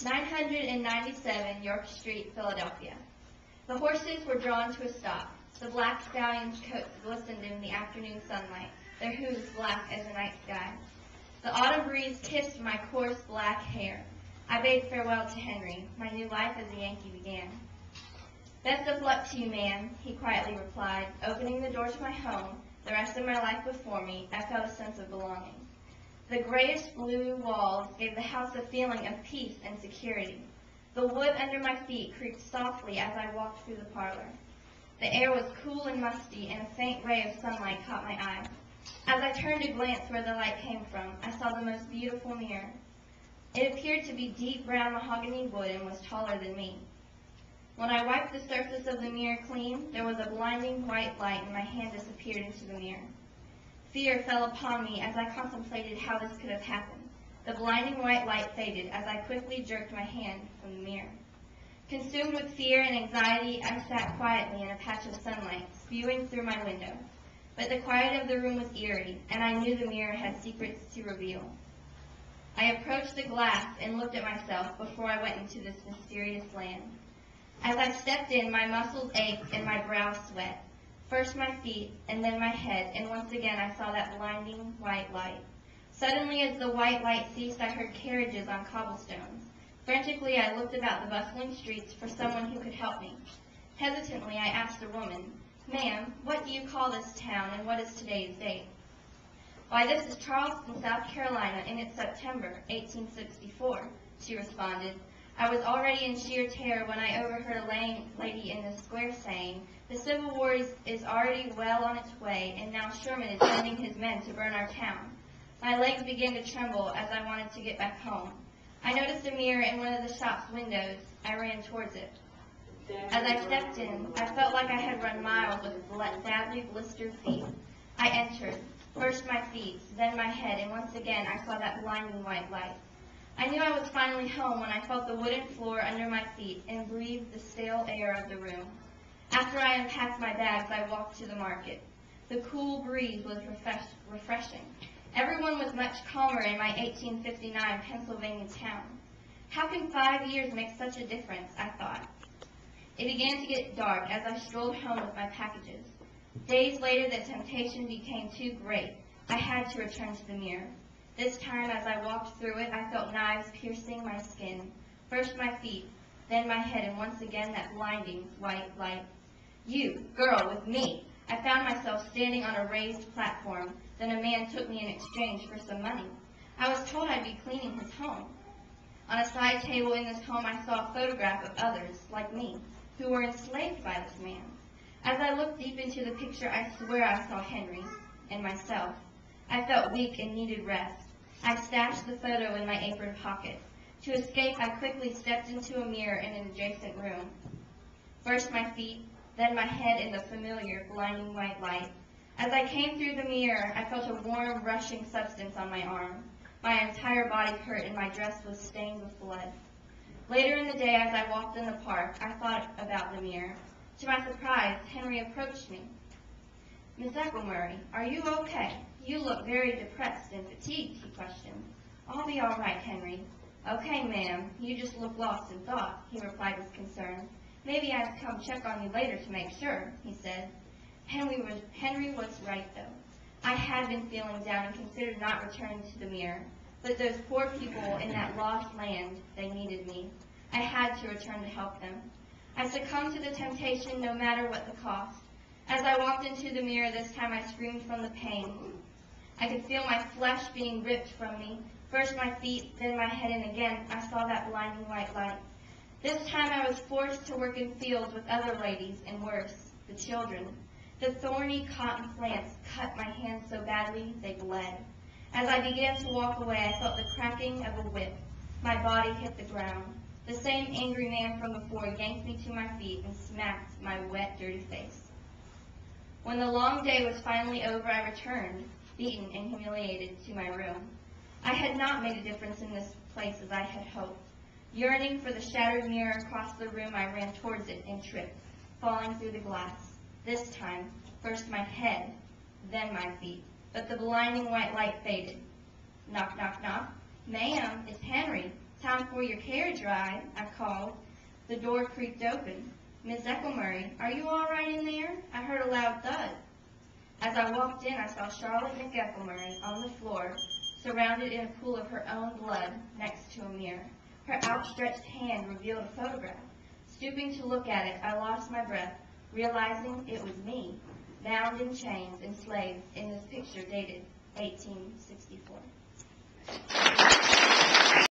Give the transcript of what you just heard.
997 York Street, Philadelphia. The horses were drawn to a stop. The black stallions' coats glistened in the afternoon sunlight, their hooves black as the night sky. The autumn breeze kissed my coarse black hair. I bade farewell to Henry. My new life as a Yankee began. "Best of luck to you, ma'am," he quietly replied. Opening the door to my home, the rest of my life before me, I felt a sense of belonging. The grayish blue walls gave the house a feeling of peace and security. The wood under my feet creaked softly as I walked through the parlor. The air was cool and musty, and a faint ray of sunlight caught my eye. As I turned to glance where the light came from, I saw the most beautiful mirror. It appeared to be deep brown mahogany wood and was taller than me. When I wiped the surface of the mirror clean, there was a blinding white light, and my hand disappeared into the mirror. Fear fell upon me as I contemplated how this could have happened. The blinding white light faded as I quickly jerked my hand from the mirror. Consumed with fear and anxiety, I sat quietly in a patch of sunlight, spewing through my window. But the quiet of the room was eerie, and I knew the mirror had secrets to reveal. I approached the glass and looked at myself before I went into this mysterious land. As I stepped in, my muscles ached and my brow sweat. First my feet, and then my head, and once again I saw that blinding white light. Suddenly, as the white light ceased, I heard carriages on cobblestones. Frantically, I looked about the bustling streets for someone who could help me. Hesitantly, I asked a woman, "Ma'am, what do you call this town, and what is today's date?" "Why, this is Charleston, South Carolina, and it's September, 1864, she responded. I was already in sheer terror when I overheard a lady in the square saying, "The Civil War is already well on its way, and now Sherman is sending his men to burn our town." My legs began to tremble as I wanted to get back home. I noticed a mirror in one of the shop's windows. I ran towards it. As I stepped in, I felt like I had run miles with badly blistered feet. I entered, first my feet, then my head, and once again I saw that blinding white light. I knew I was finally home when I felt the wooden floor under my feet and breathed the stale air of the room. After I unpacked my bags, I walked to the market. The cool breeze was refreshing. Everyone was much calmer in my 1859 Pennsylvania town. How can 5 years make such a difference, I thought. It began to get dark as I strolled home with my packages. Days later, the temptation became too great. I had to return to the mirror. This time, as I walked through it, I felt knives piercing my skin. First my feet, then my head, and once again that blinding white light. "You, girl, with me." I found myself standing on a raised platform. Then a man took me in exchange for some money. I was told I'd be cleaning his home. On a side table in this home, I saw a photograph of others, like me, who were enslaved by this man. As I looked deep into the picture, I swear I saw Henry and myself. I felt weak and needed rest. I stashed the photo in my apron pocket. To escape, I quickly stepped into a mirror in an adjacent room. First my feet, then my head in the familiar blinding white light. As I came through the mirror, I felt a warm, rushing substance on my arm. My entire body hurt and my dress was stained with blood. Later in the day, as I walked in the park, I thought about the mirror. To my surprise, Henry approached me. "Miss Ecklebury, are you okay? You look very depressed and fatigued," he questioned. "I'll be all right, Henry." "Okay, ma'am, you just look lost in thought," he replied with concern. "Maybe I'd come check on you later to make sure," he said. Henry was right, though. I had been feeling down and considered not returning to the mirror. But those poor people in that lost land, they needed me. I had to return to help them. I succumbed to the temptation no matter what the cost. As I walked into the mirror this time, I screamed from the pain. I could feel my flesh being ripped from me. First my feet, then my head, and again I saw that blinding white light. This time I was forced to work in fields with other ladies, and worse, the children. The thorny cotton plants cut my hands so badly they bled. As I began to walk away, I felt the cracking of a whip. My body hit the ground. The same angry man from before yanked me to my feet and smacked my wet, dirty face. When the long day was finally over, I returned, beaten and humiliated, to my room. I had not made a difference in this place as I had hoped. Yearning for the shattered mirror across the room, I ran towards it and tripped, falling through the glass. This time, first my head, then my feet. But the blinding white light faded. Knock, knock, knock. "Ma'am, it's Henry," "Time for your carriage ride," I called. The door creaked open. "Miss Ecklemury, are you all right in there?" I heard a loud thud. As I walked in, I saw Charlotte McEcklemury on the floor, surrounded in a pool of her own blood next to a mirror. Her outstretched hand revealed a photograph. Stooping to look at it, I lost my breath, realizing it was me, bound in chains, enslaved, in this picture dated 1864.